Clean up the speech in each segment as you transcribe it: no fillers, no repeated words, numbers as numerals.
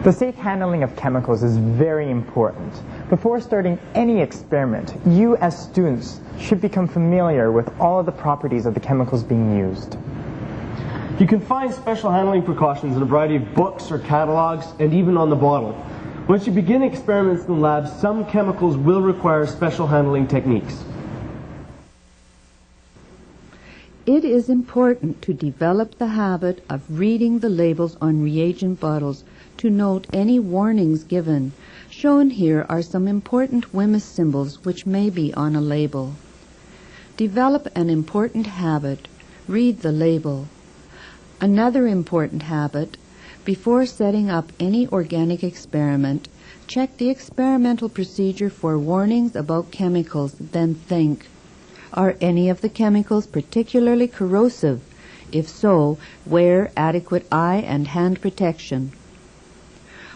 The safe handling of chemicals is very important. Before starting any experiment, you as students should become familiar with all of the properties of the chemicals being used. You can find special handling precautions in a variety of books or catalogs and even on the bottle. Once you begin experiments in the lab, some chemicals will require special handling techniques. It is important to develop the habit of reading the labels on reagent bottles to note any warnings given. Shown here are some important Wemyss symbols which may be on a label. Develop an important habit. Read the label. Another important habit. Before setting up any organic experiment, check the experimental procedure for warnings about chemicals, then think. Are any of the chemicals particularly corrosive? If so, wear adequate eye and hand protection.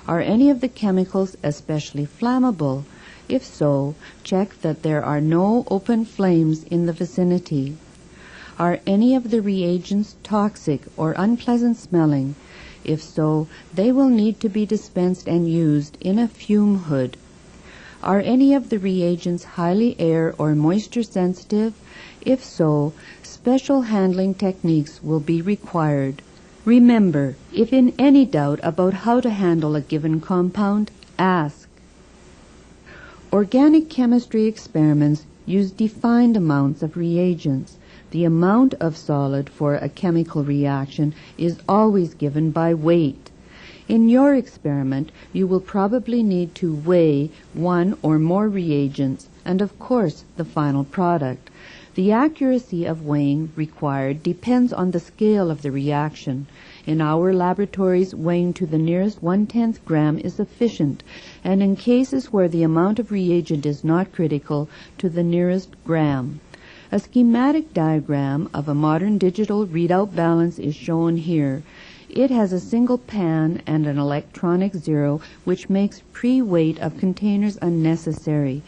Are any of the chemicals especially flammable? If so, check that there are no open flames in the vicinity. Are any of the reagents toxic or unpleasant smelling? If so, they will need to be dispensed and used in a fume hood. Are any of the reagents highly air or moisture sensitive? If so, special handling techniques will be required. Remember, if in any doubt about how to handle a given compound, ask. Organic chemistry experiments use defined amounts of reagents. The amount of solid for a chemical reaction is always given by weight. In your experiment, you will probably need to weigh one or more reagents and, of course, the final product. The accuracy of weighing required depends on the scale of the reaction. In our laboratories, weighing to the nearest 1/10 gram is sufficient, and in cases where the amount of reagent is not critical, to the nearest gram. A schematic diagram of a modern digital readout balance is shown here. It has a single pan and an electronic zero, which makes pre-weight of containers unnecessary.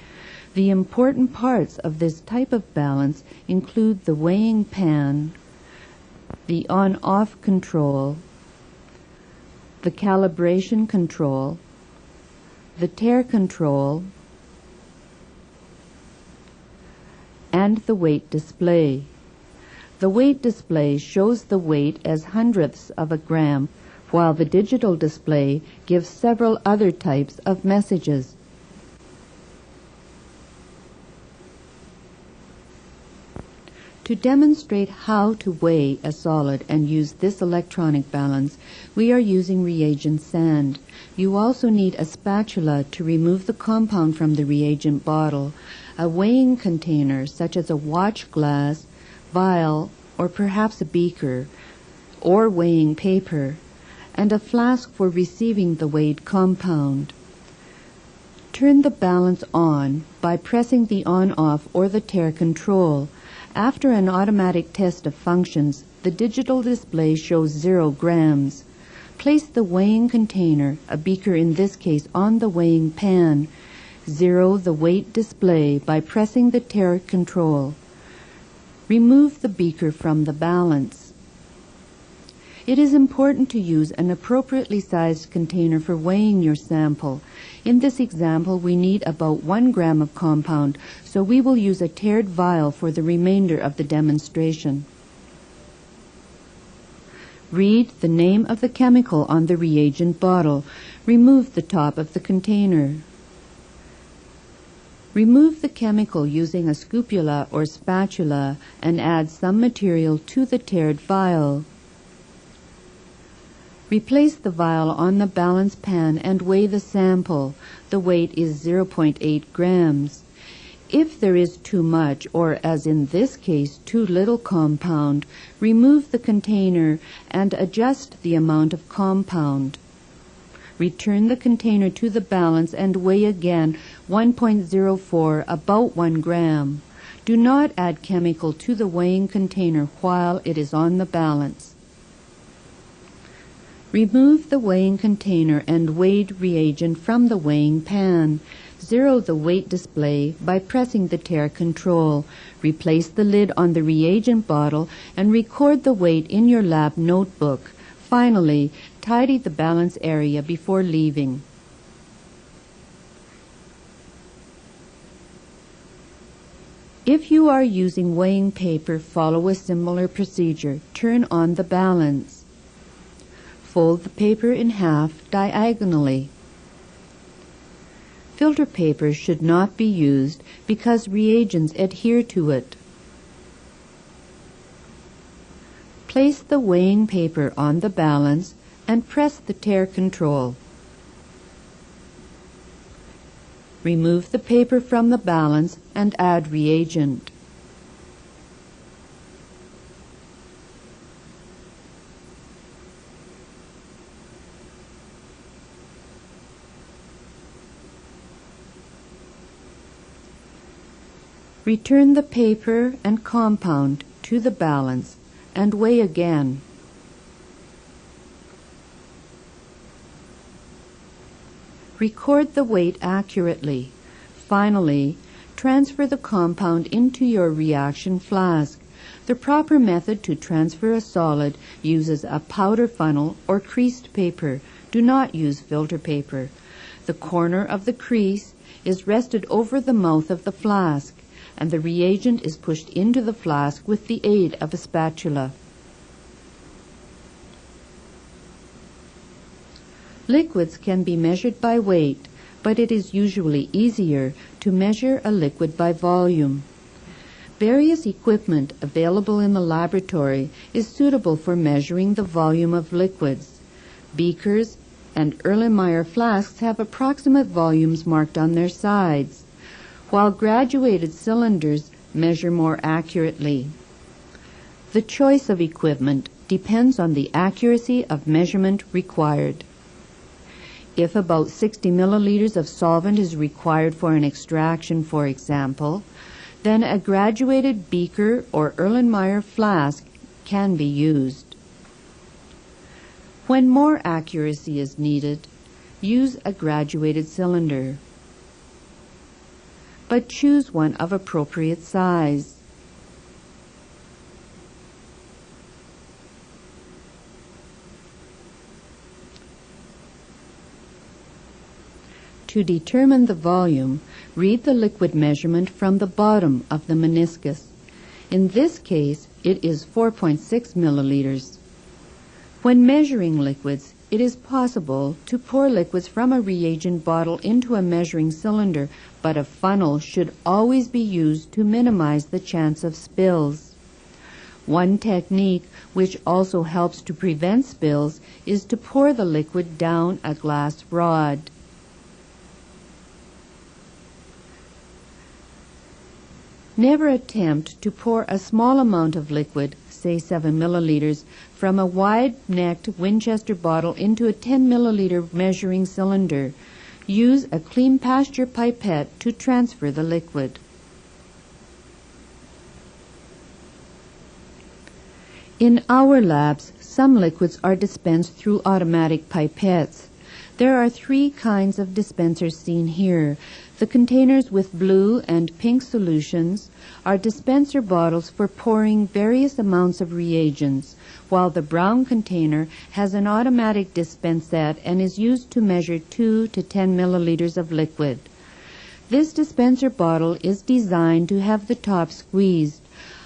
The important parts of this type of balance include the weighing pan, the on-off control, the calibration control, the tare control, and the weight display. The weight display shows the weight as hundredths of a gram, while the digital display gives several other types of messages. To demonstrate how to weigh a solid and use this electronic balance, we are using reagent sand. You also need a spatula to remove the compound from the reagent bottle, a weighing container such as a watch glass, vial, or perhaps a beaker, or weighing paper, and a flask for receiving the weighed compound. Turn the balance on by pressing the on-off or the tare control. After an automatic test of functions, the digital display shows 0 grams. Place the weighing container, a beaker in this case, on the weighing pan. Zero the weight display by pressing the tare control. Remove the beaker from the balance. It is important to use an appropriately sized container for weighing your sample. In this example, we need about 1 gram of compound, so we will use a tared vial for the remainder of the demonstration. Read the name of the chemical on the reagent bottle. Remove the top of the container. Remove the chemical using a scupula or spatula and add some material to the tared vial. Replace the vial on the balance pan and weigh the sample. The weight is 0.8 grams. If there is too much, or as in this case, too little compound, remove the container and adjust the amount of compound. Return the container to the balance and weigh again 1.04, about 1 gram. Do not add chemical to the weighing container while it is on the balance. Remove the weighing container and weighed reagent from the weighing pan. Zero the weight display by pressing the tare control. Replace the lid on the reagent bottle and record the weight in your lab notebook. Finally, tidy the balance area before leaving. If you are using weighing paper, follow a similar procedure. Turn on the balance. Fold the paper in half diagonally. Filter paper should not be used because reagents adhere to it. Place the weighing paper on the balance and press the tare control. Remove the paper from the balance and add reagent. Return the paper and compound to the balance and weigh again. Record the weight accurately. Finally, transfer the compound into your reaction flask. The proper method to transfer a solid uses a powder funnel or creased paper. Do not use filter paper. The corner of the crease is rested over the mouth of the flask, and the reagent is pushed into the flask with the aid of a spatula. Liquids can be measured by weight, but it is usually easier to measure a liquid by volume. Various equipment available in the laboratory is suitable for measuring the volume of liquids. Beakers and Erlenmeyer flasks have approximate volumes marked on their sides, while graduated cylinders measure more accurately. The choice of equipment depends on the accuracy of measurement required. If about 60 milliliters of solvent is required for an extraction, for example, then a graduated beaker or Erlenmeyer flask can be used. When more accuracy is needed, use a graduated cylinder, but choose one of appropriate size. To determine the volume, read the liquid measurement from the bottom of the meniscus. In this case, it is 4.6 milliliters. When measuring liquids, it is possible to pour liquids from a reagent bottle into a measuring cylinder, but a funnel should always be used to minimize the chance of spills. One technique, which also helps to prevent spills, is to pour the liquid down a glass rod. Never attempt to pour a small amount of liquid, say 7 milliliters, from a wide-necked Winchester bottle into a 10 milliliter measuring cylinder. Use a clean pasture pipette to transfer the liquid. In our labs, some liquids are dispensed through automatic pipettes. There are 3 kinds of dispensers seen here. The containers with blue and pink solutions are dispenser bottles for pouring various amounts of reagents, while the brown container has an automatic dispensette and is used to measure 2 to 10 milliliters of liquid. This dispenser bottle is designed to have the top squeezed.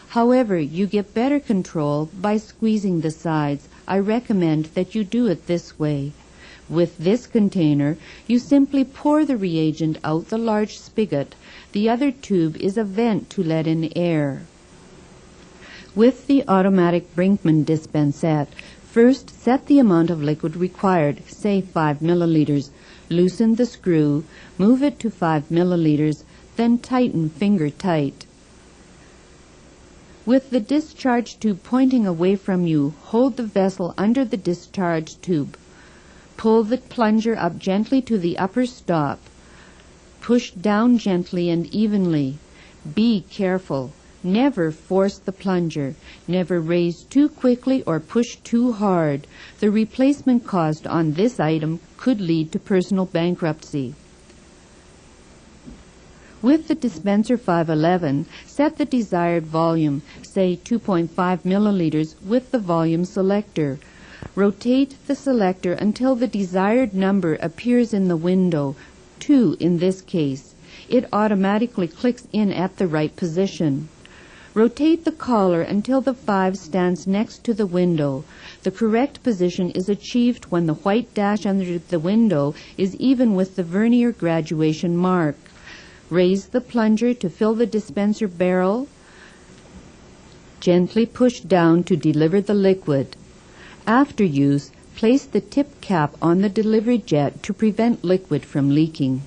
However, you get better control by squeezing the sides. I recommend that you do it this way. With this container, you simply pour the reagent out the large spigot. The other tube is a vent to let in air. With the automatic Brinkmann dispensette, first set the amount of liquid required, say 5 milliliters. Loosen the screw, move it to 5 milliliters, then tighten finger tight. With the discharge tube pointing away from you, hold the vessel under the discharge tube. Pull the plunger up gently to the upper stop. Push down gently and evenly. Be careful. Never force the plunger. Never raise too quickly or push too hard. The replacement cost on this item could lead to personal bankruptcy. With the dispenser 511, set the desired volume, say 2.5 milliliters, with the volume selector. Rotate the selector until the desired number appears in the window, 2 in this case. It automatically clicks in at the right position. Rotate the collar until the 5 stands next to the window. The correct position is achieved when the white dash under the window is even with the vernier graduation mark. Raise the plunger to fill the dispenser barrel. Gently push down to deliver the liquid. After use, place the tip cap on the delivery jet to prevent liquid from leaking.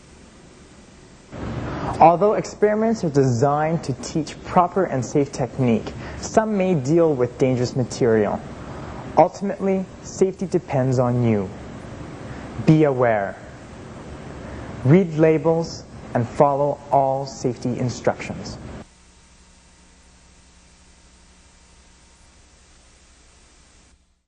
Although experiments are designed to teach proper and safe technique, some may deal with dangerous material. Ultimately, safety depends on you. Be aware. Read labels and follow all safety instructions.